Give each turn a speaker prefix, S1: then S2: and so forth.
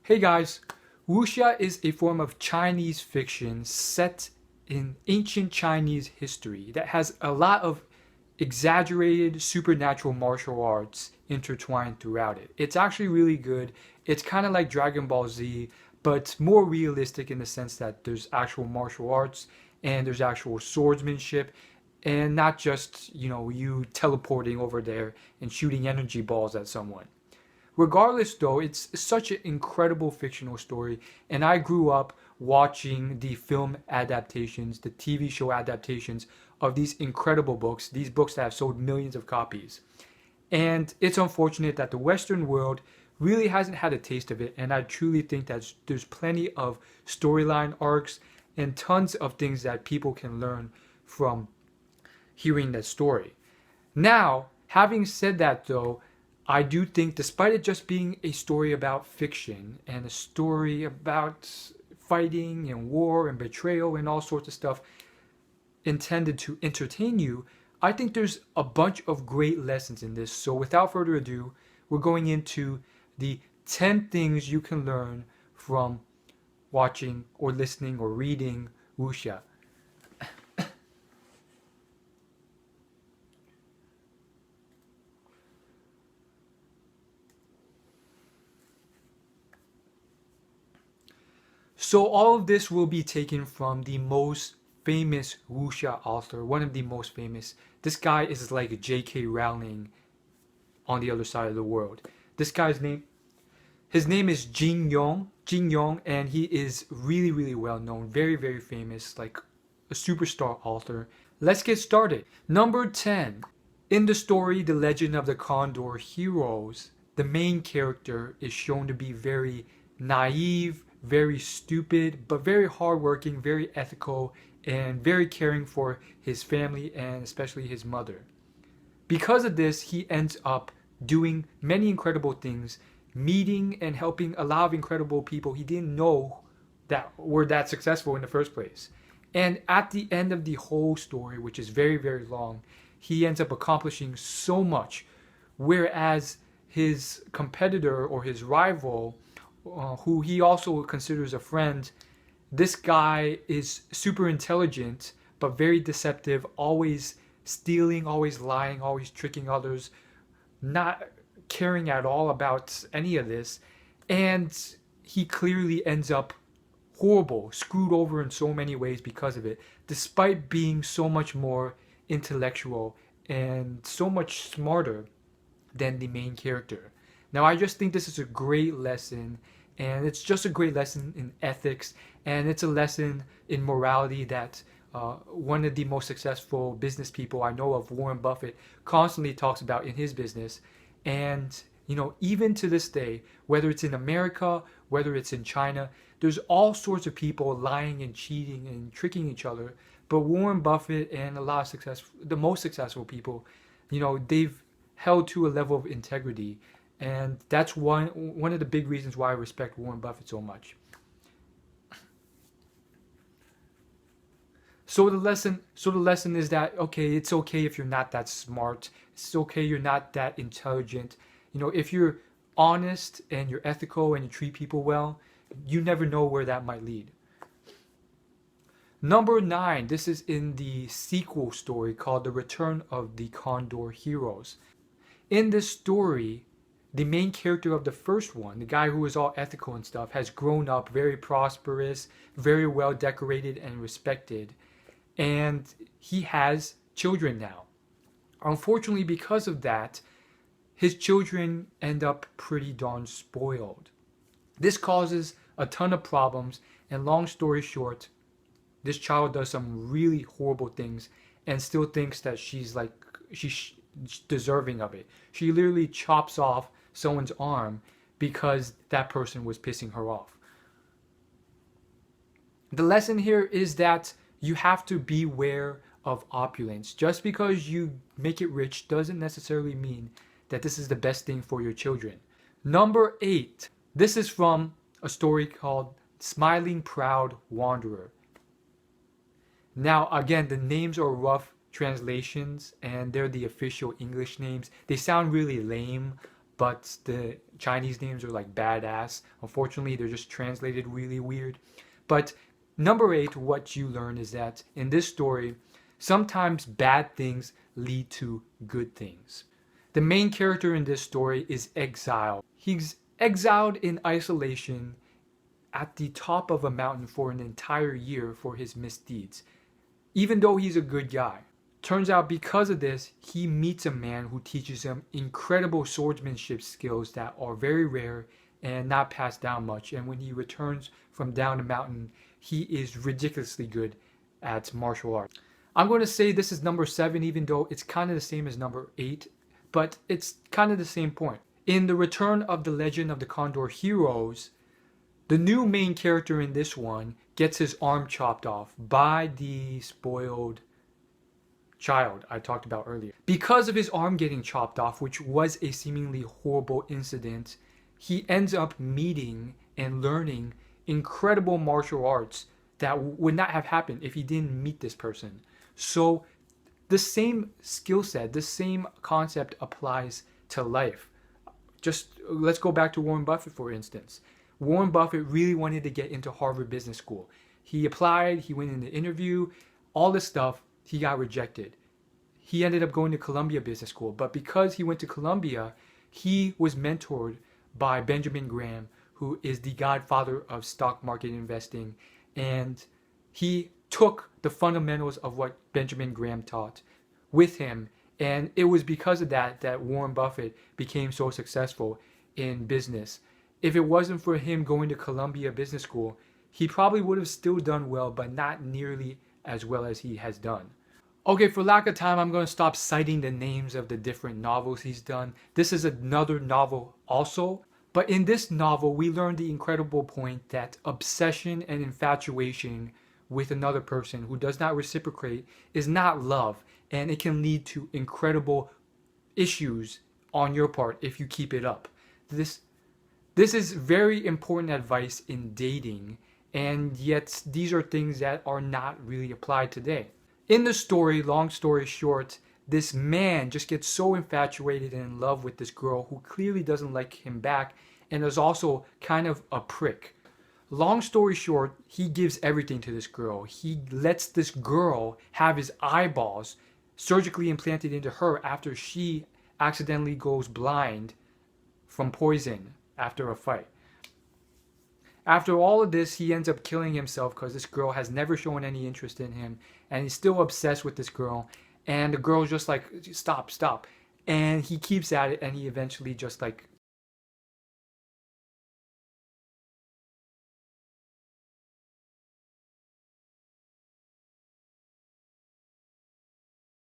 S1: Hey guys, Wuxia is a form of Chinese fiction set in ancient Chinese history that has a lot of exaggerated supernatural martial arts intertwined throughout it. It's actually really good. It's kind of like Dragon Ball Z, but more realistic in the sense that there's actual martial arts and there's actual swordsmanship and not just, you teleporting over there and shooting energy balls at someone. Regardless, though, it's such an incredible fictional story, and I grew up watching the film adaptations, the TV show adaptations of these incredible books, these books that have sold millions of copies. And it's unfortunate that the Western world really hasn't had a taste of it, and I truly think that there's plenty of storyline arcs and tons of things that people can learn from hearing that story. Now, having said that, though, I do think, despite it just being a story about fiction and a story about fighting and war and betrayal and all sorts of stuff intended to entertain you, I think there's a bunch of great lessons in this. So, without further ado, we're going into the 10 things you can learn from watching or listening or reading Wuxia. So all of this will be taken from the most famous wuxia author, one of the most famous. This guy is like J.K. Rowling on the other side of the world. This guy's name, his name is Jin Yong, and he is really, really well known, very, very famous, like a superstar author. Let's get started. Number 10. In the story, The Legend of the Condor Heroes, the main character is shown to be very naive, very stupid, but very hardworking, very ethical, and very caring for his family and especially his mother. Because of this, he ends up doing many incredible things, meeting and helping a lot of incredible people he didn't know that were that successful in the first place. And at the end of the whole story, which is very, very long, he ends up accomplishing so much, whereas his competitor or his rival, who he also considers a friend, this guy is super intelligent but very deceptive, always stealing, always lying, always tricking others, not caring at all about any of this. And he clearly ends up horrible, screwed over in so many ways because of it, despite being so much more intellectual and so much smarter than the main character. Now, I just think this is a great lesson, and it's just a great lesson in ethics, and it's a lesson in morality that one of the most successful business people I know of, Warren Buffett, constantly talks about in his business. And, even to this day, whether it's in America, whether it's in China, there's all sorts of people lying and cheating and tricking each other. But Warren Buffett and a lot of the most successful people, they've held to a level of integrity. And that's one of the big reasons why I respect Warren Buffett so much. So the lesson is that, okay, it's okay if you're not that smart. It's okay you're not that intelligent. If you're honest and you're ethical and you treat people well, you never know where that might lead. Number 9, this is in the sequel story called The Return of the Condor Heroes. In this story, the main character of the first one, the guy who was all ethical and stuff, has grown up very prosperous, very well decorated and respected, and he has children now. Unfortunately, because of that, his children end up pretty darn spoiled. This causes a ton of problems, and long story short, this child does some really horrible things and still thinks that she's deserving of it. She literally chops off someone's arm because that person was pissing her off. The lesson here is that you have to beware of opulence. Just because you make it rich doesn't necessarily mean that this is the best thing for your children. Number 8. This is from a story called Smiling Proud Wanderer. Now, again, the names are rough translations and they're the official English names. They sound really lame, but the Chinese names are like badass. Unfortunately, they're just translated really weird. But number 8, what you learn is that in this story, sometimes bad things lead to good things. The main character in this story is exiled. He's exiled in isolation at the top of a mountain for an entire year for his misdeeds, even though he's a good guy. Turns out because of this, he meets a man who teaches him incredible swordsmanship skills that are very rare and not passed down much. And when he returns from down the mountain, he is ridiculously good at martial arts. I'm going to say this is number 7, even though it's kind of the same as number 8, but it's kind of the same point. In The Return of the Legend of the Condor Heroes, the new main character in this one gets his arm chopped off by the spoiled child I talked about earlier. Because of his arm getting chopped off, which was a seemingly horrible incident, he ends up meeting and learning incredible martial arts that would not have happened if he didn't meet this person. So the same skill set, the same concept applies to life. Just let's go back to Warren Buffett, for instance. Warren Buffett really wanted to get into Harvard Business School. He applied, he went in the interview, all this stuff, he got rejected. He ended up going to Columbia Business School, but because he went to Columbia, he was mentored by Benjamin Graham, who is the godfather of stock market investing, and he took the fundamentals of what Benjamin Graham taught with him, and it was because of that that Warren Buffett became so successful in business. If it wasn't for him going to Columbia Business School, he probably would have still done well, but not nearly as well as he has done. Okay, for lack of time, I'm going to stop citing the names of the different novels he's done. This is another novel also, but in this novel, we learn the incredible point that obsession and infatuation with another person who does not reciprocate is not love, and it can lead to incredible issues on your part if you keep it up. This is very important advice in dating, and yet these are things that are not really applied today. In the story, long story short, this man just gets so infatuated and in love with this girl who clearly doesn't like him back and is also kind of a prick. Long story short, he gives everything to this girl. He lets this girl have his eyeballs surgically implanted into her after she accidentally goes blind from poison after a fight. After all of this, he ends up killing himself because this girl has never shown any interest in him, and he's still obsessed with this girl, and the girl's just like, stop. And he keeps at it, and he eventually just like